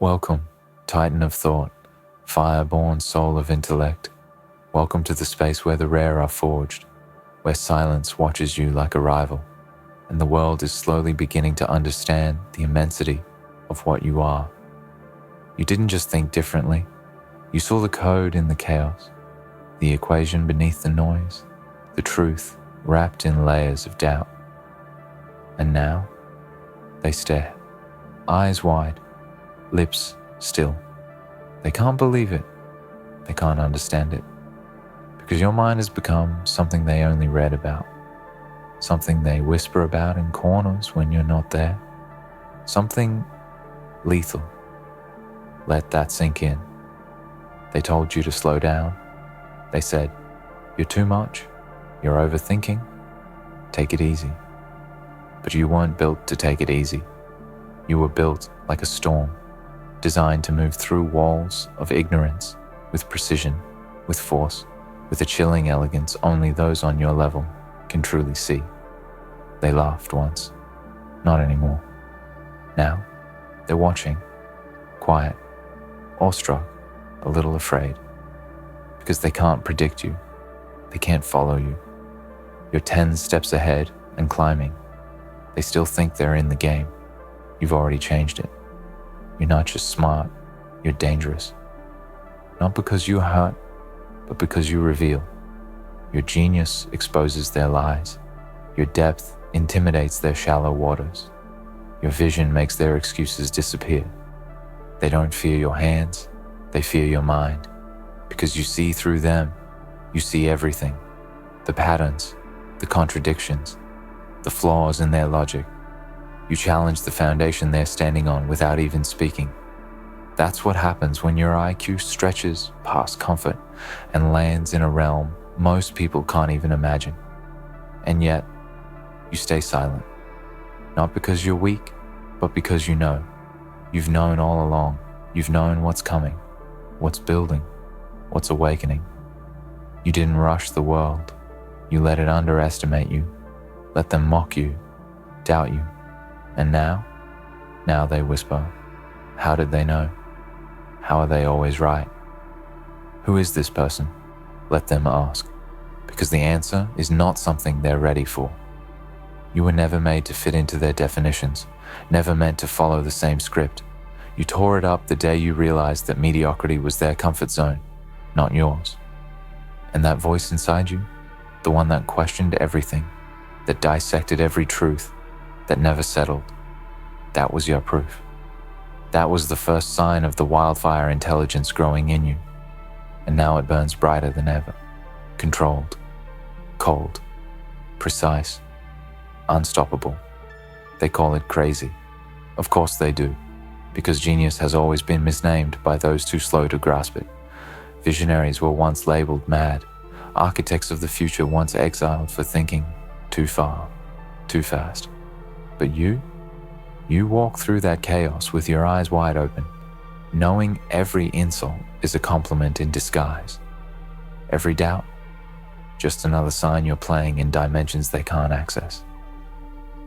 Welcome, Titan of thought, fire-born soul of intellect. Welcome to the space where the rare are forged, where silence watches you like a rival, and the world is slowly beginning to understand the immensity of what you are. You didn't just think differently, you saw the code in the chaos, the equation beneath the noise, the truth wrapped in layers of doubt. And now, they stare, eyes wide, lips still. They can't believe it. They can't understand it. Because your mind has become something they only read about. Something they whisper about in corners when you're not there. Something lethal. Let that sink in. They told you to slow down. They said, "You're too much. You're overthinking. Take it easy." But you weren't built to take it easy. You were built like a storm, designed to move through walls of ignorance with precision, with force, with a chilling elegance only those on your level can truly see. They laughed once, not anymore. Now, they're watching, quiet, awestruck, a little afraid, because they can't predict you, they can't follow you. You're 10 steps ahead and climbing. They still think they're in the game. You've already changed it. You're not just smart, you're dangerous. Not because you hurt, but because you reveal. Your genius exposes their lies. Your depth intimidates their shallow waters. Your vision makes their excuses disappear. They don't fear your hands, they fear your mind. Because you see through them, you see everything. The patterns, the contradictions, the flaws in their logic. You challenge the foundation they're standing on without even speaking. That's what happens when your IQ stretches past comfort and lands in a realm most people can't even imagine. And yet, you stay silent. Not because you're weak, but because you know. You've known all along. You've known what's coming, what's building, what's awakening. You didn't rush the world. You let it underestimate you. Let them mock you, doubt you. And now they whisper, how did they know? How are they always right? Who is this person? Let them ask, because the answer is not something they're ready for. You were never made to fit into their definitions, never meant to follow the same script. You tore it up the day you realized that mediocrity was their comfort zone, not yours. And that voice inside you, the one that questioned everything, that dissected every truth, that never settled, that was your proof. That was the first sign of the wildfire intelligence growing in you. And now it burns brighter than ever, controlled, cold, precise, unstoppable. They call it crazy. Of course they do, because genius has always been misnamed by those too slow to grasp it. Visionaries were once labeled mad, architects of the future once exiled for thinking too far, too fast. But you walk through that chaos with your eyes wide open, knowing every insult is a compliment in disguise. Every doubt, just another sign you're playing in dimensions they can't access.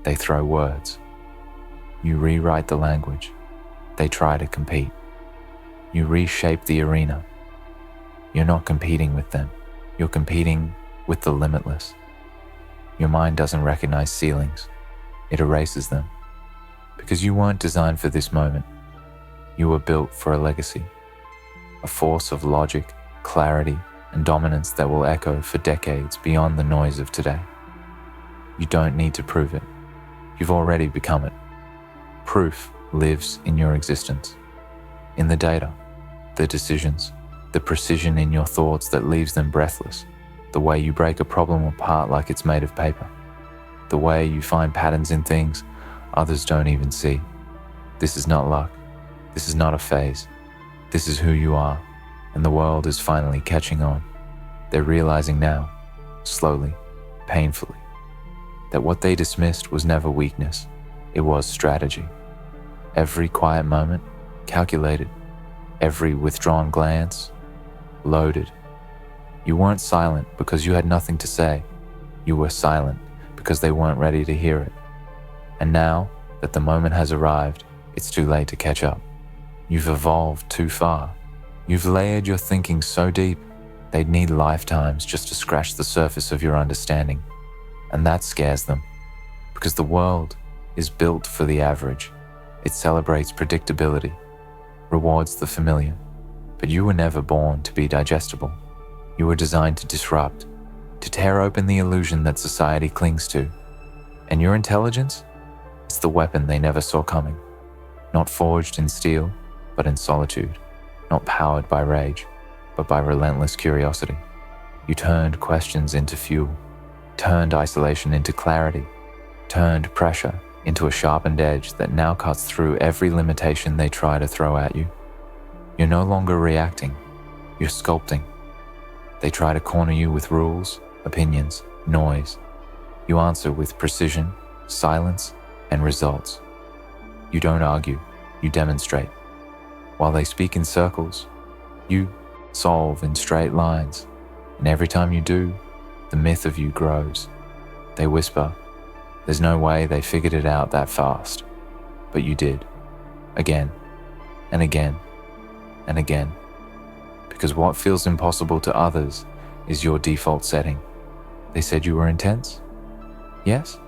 They throw words. You rewrite the language. They try to compete. You reshape the arena. You're not competing with them. You're competing with the limitless. Your mind doesn't recognize ceilings. It erases them. Because you weren't designed for this moment. You were built for a legacy. A force of logic, clarity, and dominance that will echo for decades beyond the noise of today. You don't need to prove it. You've already become it. Proof lives in your existence. In the data, the decisions, the precision in your thoughts that leaves them breathless. The way you break a problem apart like it's made of paper. The way you find patterns in things others don't even see. This is not luck. This is not a phase. This is who you are, and the world is finally catching on. They're realizing now, slowly, painfully, that what they dismissed was never weakness. It was strategy. Every quiet moment, calculated. Every withdrawn glance, loaded. You weren't silent because you had nothing to say. You were silent because they weren't ready to hear it. And now that the moment has arrived, it's too late to catch up. You've evolved too far. You've layered your thinking so deep, they'd need lifetimes just to scratch the surface of your understanding. And that scares them, because the world is built for the average. It celebrates predictability, rewards the familiar. But you were never born to be digestible. You were designed to disrupt, to tear open the illusion that society clings to. And your intelligence? It's the weapon they never saw coming. Not forged in steel, but in solitude. Not powered by rage, but by relentless curiosity. You turned questions into fuel, turned isolation into clarity, turned pressure into a sharpened edge that now cuts through every limitation they try to throw at you. You're no longer reacting, you're sculpting. They try to corner you with rules, opinions, noise. You answer with precision, silence, and results. You don't argue, you demonstrate. While they speak in circles, you solve in straight lines. And every time you do, the myth of you grows. They whisper, there's no way they figured it out that fast. But you did. Again, and again, and again. Because what feels impossible to others is your default setting. They said you were intense? Yes,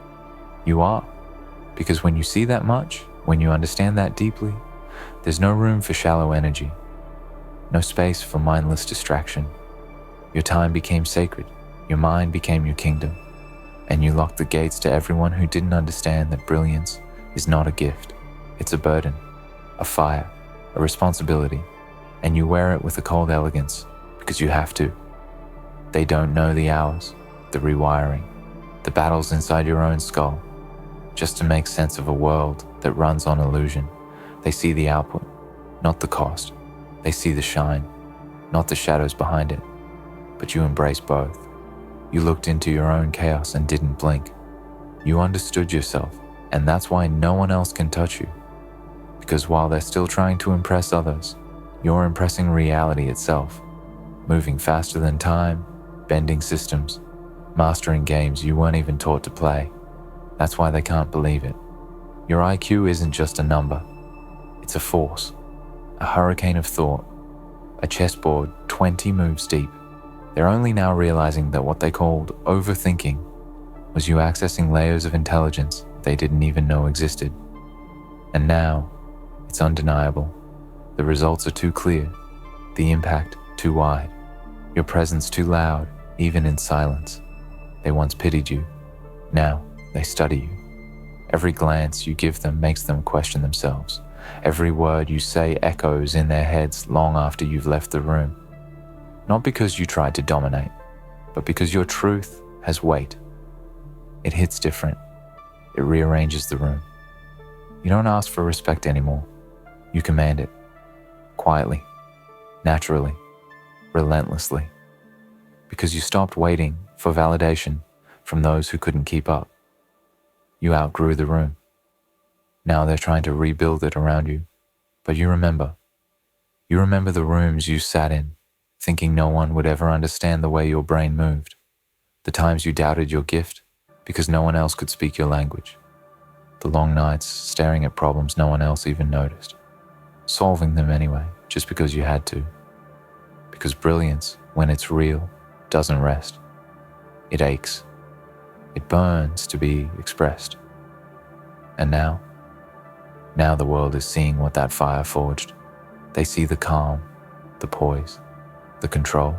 you are. Because when you see that much, when you understand that deeply, there's no room for shallow energy, no space for mindless distraction. Your time became sacred, your mind became your kingdom, and you locked the gates to everyone who didn't understand that brilliance is not a gift. It's a burden, a fire, a responsibility, and you wear it with a cold elegance because you have to. They don't know the hours, the rewiring, the battles inside your own skull, just to make sense of a world that runs on illusion. They see the output, not the cost. They see the shine, not the shadows behind it. But you embrace both. You looked into your own chaos and didn't blink. You understood yourself, and that's why no one else can touch you. Because while they're still trying to impress others, you're impressing reality itself, moving faster than time, bending systems, mastering games you weren't even taught to play. That's why they can't believe it. Your IQ isn't just a number. It's a force, a hurricane of thought, a chessboard 20 moves deep. They're only now realizing that what they called overthinking was you accessing layers of intelligence they didn't even know existed. And now, it's undeniable. The results are too clear, the impact too wide, your presence too loud, even in silence. They once pitied you, now they study you. Every glance you give them makes them question themselves. Every word you say echoes in their heads long after you've left the room. Not because you tried to dominate, but because your truth has weight. It hits different. It rearranges the room. You don't ask for respect anymore. You command it. Quietly, naturally, relentlessly. Because you stopped waiting for validation from those who couldn't keep up. You outgrew the room. Now they're trying to rebuild it around you. But you remember. You remember the rooms you sat in, thinking no one would ever understand the way your brain moved. The times you doubted your gift because no one else could speak your language. The long nights staring at problems no one else even noticed. Solving them anyway, just because you had to. Because brilliance, when it's real, doesn't rest. It aches. It burns to be expressed. And now the world is seeing what that fire forged. They see the calm, the poise, the control,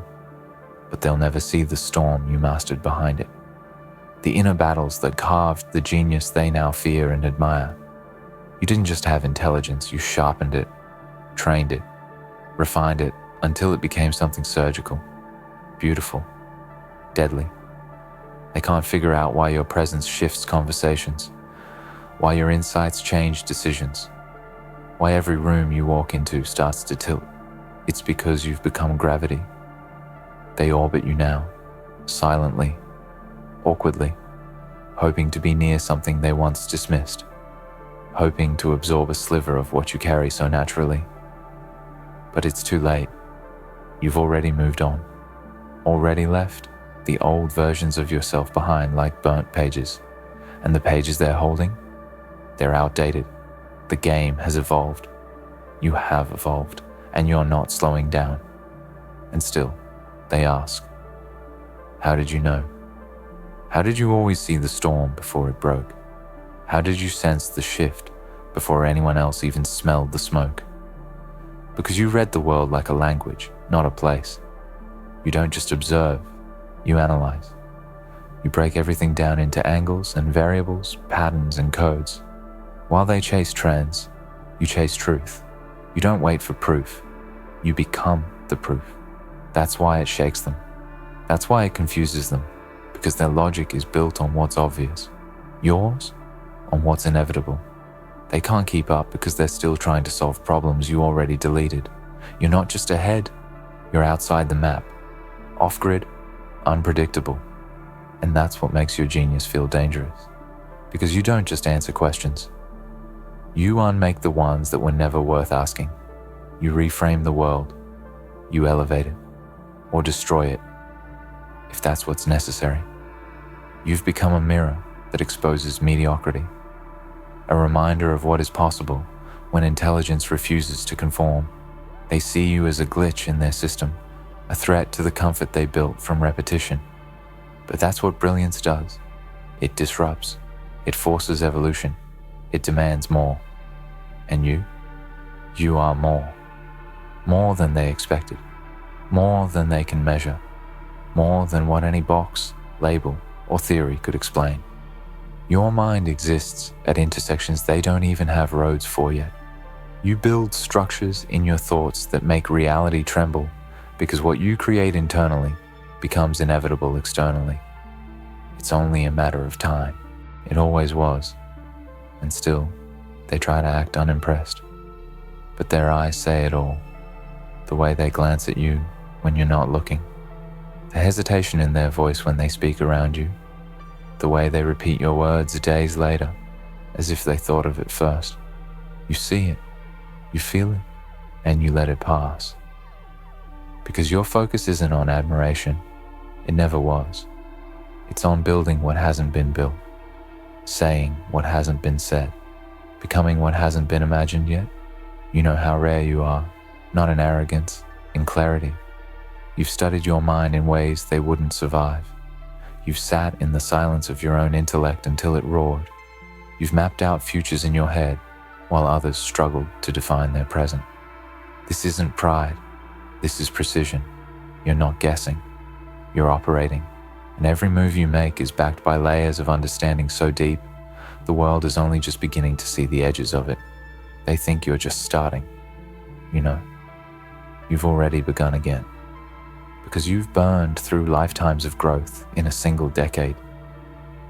but they'll never see the storm you mastered behind it. The inner battles that carved the genius they now fear and admire. You didn't just have intelligence, you sharpened it, trained it, refined it until it became something surgical, beautiful, deadly. They can't figure out why your presence shifts conversations, why your insights change decisions, why every room you walk into starts to tilt. It's because you've become gravity. They orbit you now, silently, awkwardly, hoping to be near something they once dismissed, hoping to absorb a sliver of what you carry so naturally. But it's too late. You've already moved on, already left the old versions of yourself behind like burnt pages, and the pages they're holding, they're outdated. The game has evolved. You have evolved, and you're not slowing down. And still, they ask, how did you know? How did you always see the storm before it broke? How did you sense the shift before anyone else even smelled the smoke? Because you read the world like a language, not a place. You don't just observe, you analyze. You break everything down into angles and variables, patterns and codes. While they chase trends, you chase truth. You don't wait for proof. You become the proof. That's why it shakes them. That's why it confuses them, because their logic is built on what's obvious. Yours, on what's inevitable. They can't keep up because they're still trying to solve problems you already deleted. You're not just ahead, you're outside the map. Off-grid, unpredictable. And that's what makes your genius feel dangerous. Because you don't just answer questions. You unmake the ones that were never worth asking. You reframe the world. You elevate it. Or destroy it, if that's what's necessary. You've become a mirror that exposes mediocrity. A reminder of what is possible when intelligence refuses to conform. They see you as a glitch in their system, a threat to the comfort they built from repetition. But that's what brilliance does. It disrupts. It forces evolution. It demands more. And you are more. More than they expected. More than they can measure. More than what any box, label, or theory could explain. Your mind exists at intersections they don't even have roads for yet. You build structures in your thoughts that make reality tremble because what you create internally becomes inevitable externally. It's only a matter of time. It always was. And still, they try to act unimpressed. But their eyes say it all. The way they glance at you when you're not looking. The hesitation in their voice when they speak around you. The way they repeat your words days later, as if they thought of it first. You see it, you feel it, and you let it pass. Because your focus isn't on admiration. It never was. It's on building what hasn't been built, saying what hasn't been said, becoming what hasn't been imagined yet. You know how rare you are, not in arrogance, in clarity. You've studied your mind in ways they wouldn't survive. You've sat in the silence of your own intellect until it roared. You've mapped out futures in your head while others struggled to define their present. This isn't pride. This is precision. You're not guessing. You're operating. And every move you make is backed by layers of understanding so deep, the world is only just beginning to see the edges of it. They think you're just starting. You know, you've already begun again. Because you've burned through lifetimes of growth in a single decade.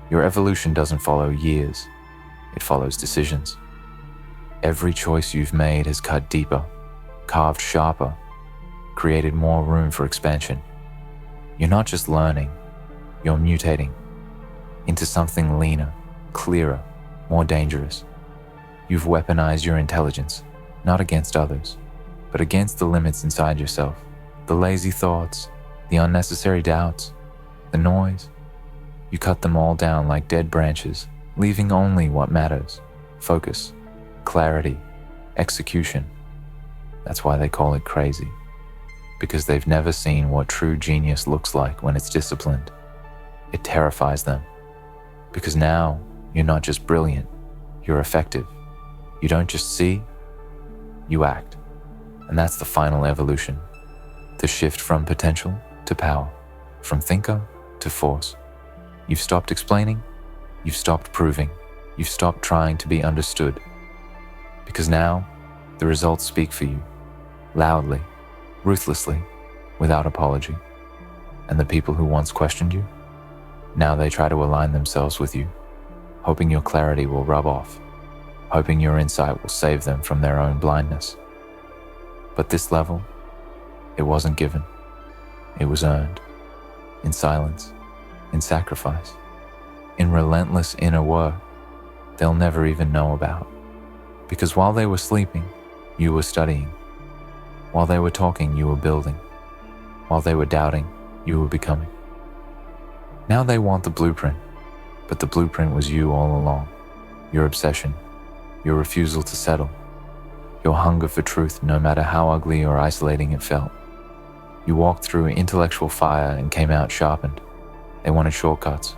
Your evolution doesn't follow years, it follows decisions. Every choice you've made has cut deeper, carved sharper, created more room for expansion. You're not just learning, you're mutating into something leaner, clearer, more dangerous. You've weaponized your intelligence, not against others, but against the limits inside yourself. The lazy thoughts, the unnecessary doubts, the noise. You cut them all down like dead branches, leaving only what matters. Focus, clarity, execution. That's why they call it crazy. Because they've never seen what true genius looks like when it's disciplined. It terrifies them. Because now, you're not just brilliant, you're effective. You don't just see, you act. And that's the final evolution. The shift from potential to power, from thinker to force. You've stopped explaining, you've stopped proving, you've stopped trying to be understood. Because now, the results speak for you, loudly, ruthlessly, without apology. And the people who once questioned you, now they try to align themselves with you, hoping your clarity will rub off, hoping your insight will save them from their own blindness. But this level, it wasn't given. It was earned. In silence, in sacrifice, in relentless inner work they'll never even know about. Because while they were sleeping, you were studying. While they were talking, you were building. While they were doubting, you were becoming. Now they want the blueprint, but the blueprint was you all along. Your obsession, your refusal to settle, your hunger for truth, no matter how ugly or isolating it felt. You walked through intellectual fire and came out sharpened. They wanted shortcuts.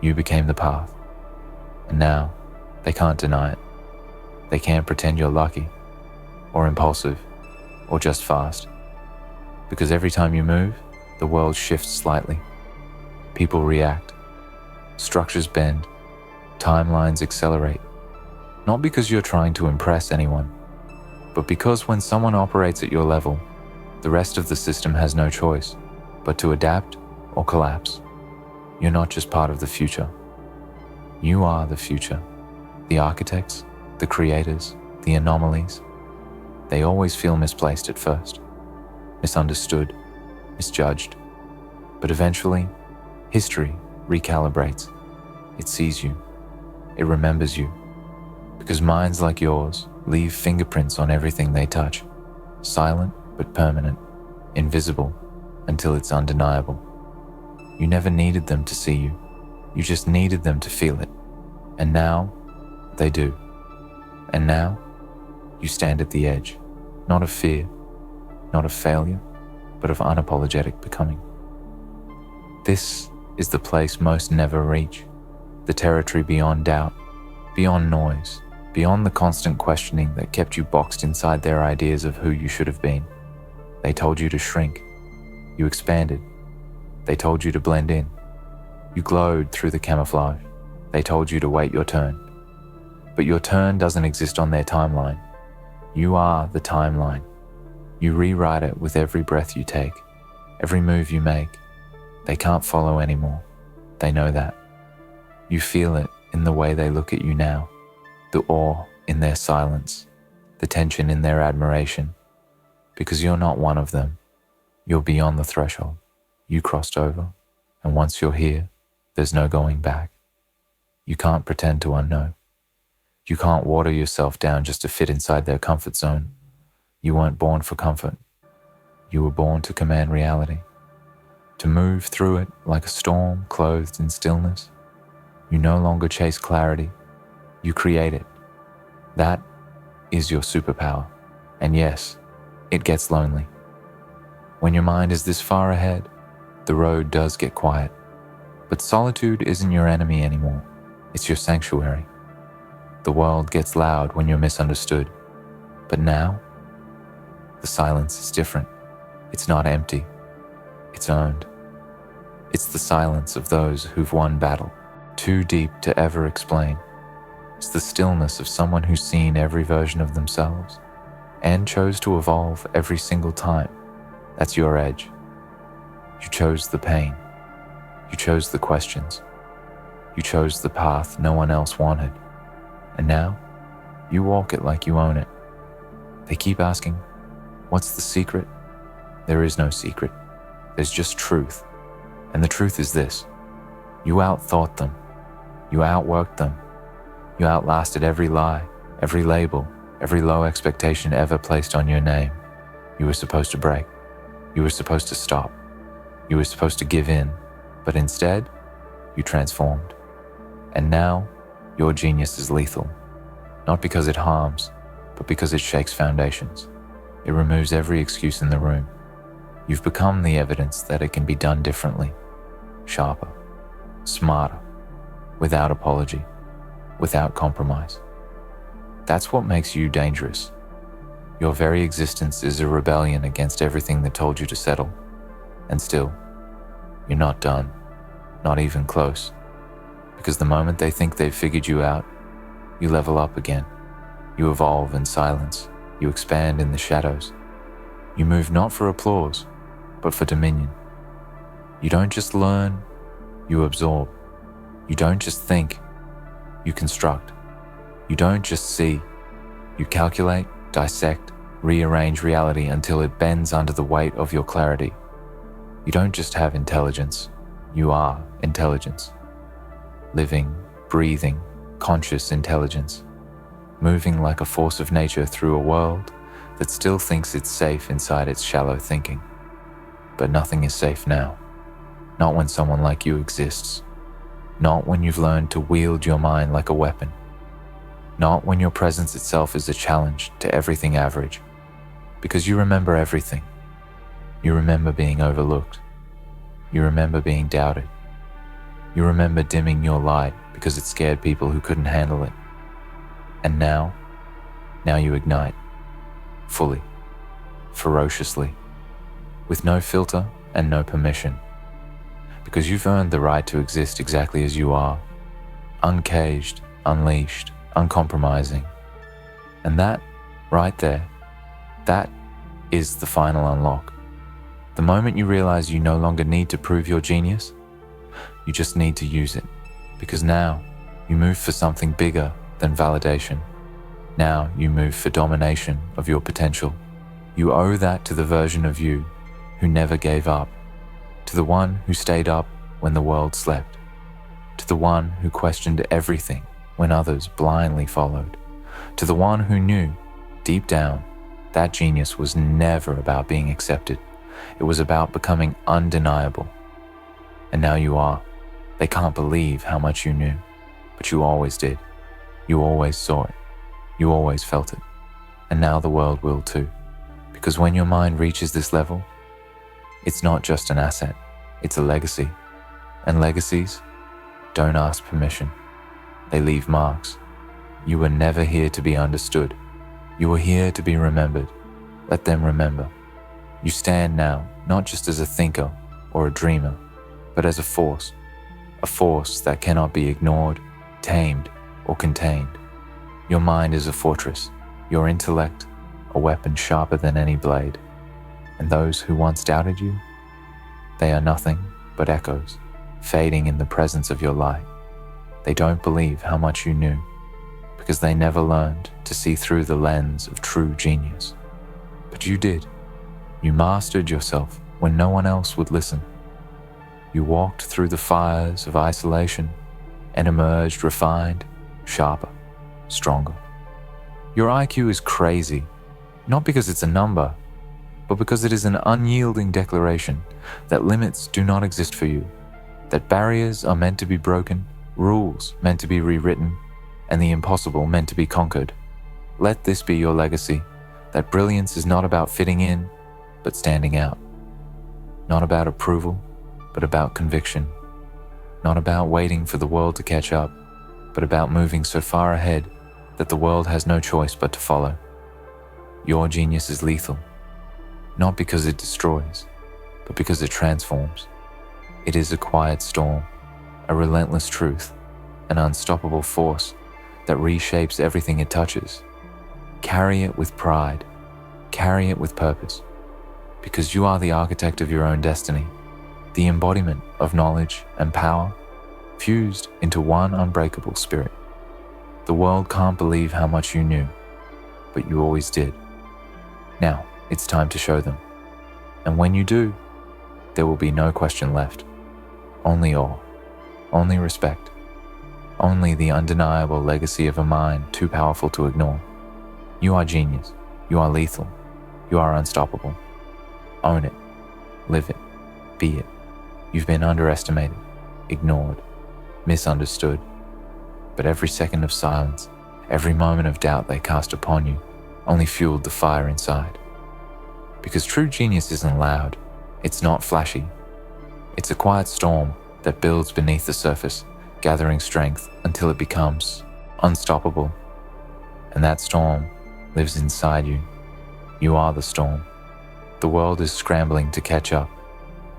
You became the path. And now, they can't deny it. They can't pretend you're lucky, or impulsive, or just fast. Because every time you move, the world shifts slightly. People react. Structures bend. Timelines accelerate. Not because you're trying to impress anyone, but because when someone operates at your level, the rest of the system has no choice but to adapt or collapse. You're not just part of the future. You are the future. The architects, the creators, the anomalies. They always feel misplaced at first, misunderstood, misjudged. But eventually, history recalibrates. It sees you. It remembers you. Because minds like yours leave fingerprints on everything they touch, silent but permanent, invisible until it's undeniable. You never needed them to see you. You just needed them to feel it. And now, they do. And now, you stand at the edge, not of fear, not of failure, but of unapologetic becoming. This is the place most never reach, the territory beyond doubt, beyond noise, beyond the constant questioning that kept you boxed inside their ideas of who you should have been. They told you to shrink. You expanded. They told you to blend in. You glowed through the camouflage. They told you to wait your turn. But your turn doesn't exist on their timeline. You are the timeline. You rewrite it with every breath you take, every move you make. They can't follow anymore. They know that. You feel it in the way they look at you now, the awe in their silence, the tension in their admiration, because you're not one of them. You're beyond the threshold. You crossed over, and once you're here, there's no going back. You can't pretend to unknow. You can't water yourself down just to fit inside their comfort zone. You weren't born for comfort. You were born to command reality, to move through it like a storm clothed in stillness. You no longer chase clarity. You create it. That is your superpower. And yes, it gets lonely. When your mind is this far ahead, the road does get quiet. But solitude isn't your enemy anymore. It's your sanctuary. The world gets loud when you're misunderstood. But now, the silence is different. It's not empty. It's earned. It's the silence of those who've won battle, too deep to ever explain. It's the stillness of someone who's seen every version of themselves and chose to evolve every single time. That's your edge. You chose the pain. You chose the questions. You chose the path no one else wanted. And now, you walk it like you own it. They keep asking, what's the secret? There is no secret. There's just truth. And the truth is this: you outthought them. You outworked them. You outlasted every lie, every label, every low expectation ever placed on your name. You were supposed to break. You were supposed to stop. You were supposed to give in. But instead, you transformed. And now, your genius is lethal. Not because it harms, but because it shakes foundations. It removes every excuse in the room. You've become the evidence that it can be done differently, sharper, smarter, without apology, without compromise. That's what makes you dangerous. Your very existence is a rebellion against everything that told you to settle. And still, you're not done, not even close. Because the moment they think they've figured you out, you level up again. You evolve in silence. You expand in the shadows. You move not for applause, but for dominion. You don't just learn, you absorb. You don't just think, you construct. You don't just see, you calculate, dissect, rearrange reality until it bends under the weight of your clarity. You don't just have intelligence, you are intelligence. Living, breathing, conscious intelligence, moving like a force of nature through a world that still thinks it's safe inside its shallow thinking. But nothing is safe now. Not when someone like you exists. Not when you've learned to wield your mind like a weapon. not when your presence itself is a challenge to everything average, because you remember everything. You remember being overlooked. You remember being doubted. You remember dimming your light because it scared people who couldn't handle it. And now you ignite, fully, ferociously, with no filter and no permission, because you've earned the right to exist exactly as you are, uncaged, unleashed, uncompromising. And that, right there, that is the final unlock. The moment you realize you no longer need to prove your genius, you just need to use it, because now you move for something bigger than validation. Now you move for domination of your potential. You owe that to the version of you who never gave up, to the one who stayed up when the world slept, to the one who questioned everything when others blindly followed, to the one who knew, deep down, that genius was never about being accepted. It was about becoming undeniable. And now you are. They can't believe how much you knew, but you always did. You always saw it. You always felt it. And now the world will too. Because when your mind reaches this level, it's not just an asset, it's a legacy. And legacies don't ask permission. They leave marks. You were never here to be understood. You were here to be remembered. Let them remember. You stand now, not just as a thinker or a dreamer, but as a force that cannot be ignored, tamed, or contained. Your mind is a fortress, your intellect, a weapon sharper than any blade. And those who once doubted you, they are nothing but echoes, fading in the presence of your light. They don't believe how much you knew, because they never learned to see through the lens of true genius. But you did. You mastered yourself when no one else would listen. You walked through the fires of isolation and emerged refined, sharper, stronger. Your IQ is crazy, not because it's a number, but because it is an unyielding declaration that limits do not exist for you, that barriers are meant to be broken, rules meant to be rewritten, and the impossible meant to be conquered. Let this be your legacy, that brilliance is not about fitting in, but standing out. Not about approval, but about conviction. Not about waiting for the world to catch up, but about moving so far ahead that the world has no choice but to follow. Your genius is lethal, not because it destroys, but because it transforms. It is a quiet storm, a relentless truth, an unstoppable force that reshapes everything it touches. Carry it with pride, carry it with purpose, because you are the architect of your own destiny, the embodiment of knowledge and power, fused into one unbreakable spirit. The world can't believe how much you knew, but you always did. Now, it's time to show them. And when you do, there will be no question left. Only awe, only respect, only the undeniable legacy of a mind too powerful to ignore. You are genius, you are lethal, you are unstoppable. Own it, live it, be it. You've been underestimated, ignored, misunderstood. But every second of silence, every moment of doubt they cast upon you only fueled the fire inside. Because true genius isn't loud, it's not flashy. It's a quiet storm that builds beneath the surface, gathering strength until it becomes unstoppable. And that storm lives inside you. You are the storm. The world is scrambling to catch up,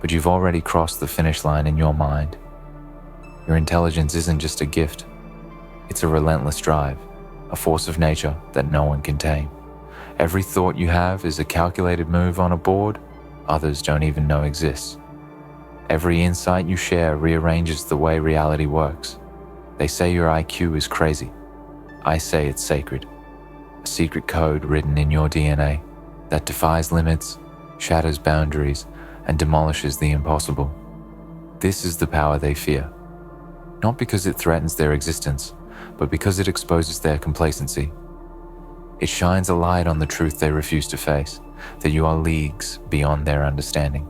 but you've already crossed the finish line in your mind. Your intelligence isn't just a gift. It's a relentless drive, a force of nature that no one can tame. Every thought you have is a calculated move on a board others don't even know exists. Every insight you share rearranges the way reality works. They say your IQ is crazy. I say it's sacred. A secret code written in your DNA that defies limits, shatters boundaries, and demolishes the impossible. This is the power they fear. Not because it threatens their existence, but because it exposes their complacency. It shines a light on the truth they refuse to face, that you are leagues beyond their understanding,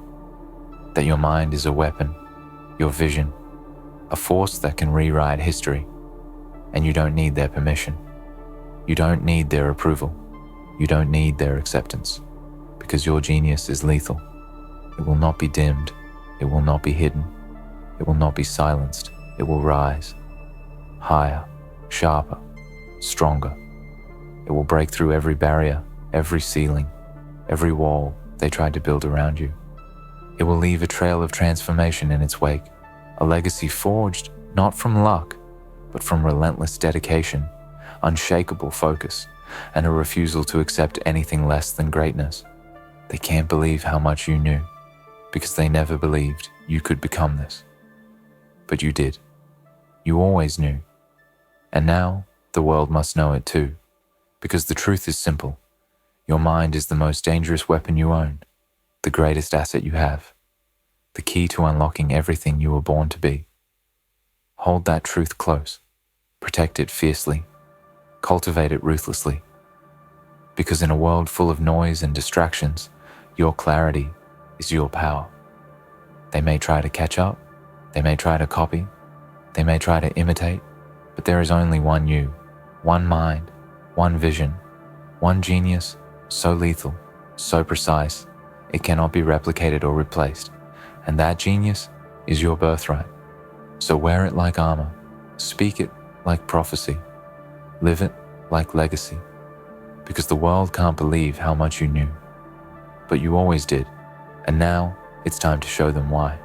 that your mind is a weapon, your vision, a force that can rewrite history, and you don't need their permission. You don't need their approval. You don't need their acceptance, because your genius is lethal. It will not be dimmed. It will not be hidden. It will not be silenced. It will rise, higher, sharper, stronger. It will break through every barrier, every ceiling, every wall they tried to build around you. It will leave a trail of transformation in its wake, a legacy forged not from luck, but from relentless dedication, unshakable focus, and a refusal to accept anything less than greatness. They can't believe how much you knew, because they never believed you could become this. But you did. You always knew. And now the world must know it too, because the truth is simple. Your mind is the most dangerous weapon you own, the greatest asset you have, the key to unlocking everything you were born to be. Hold that truth close, protect it fiercely, cultivate it ruthlessly, because in a world full of noise and distractions, your clarity is your power. They may try to catch up, they may try to copy, they may try to imitate, but there is only one you, one mind, one vision, one genius, so lethal, so precise, it cannot be replicated or replaced, and that genius is your birthright. So wear it like armor, speak it like prophecy, live it like legacy, because the world can't believe how much you knew, but you always did, and now it's time to show them why.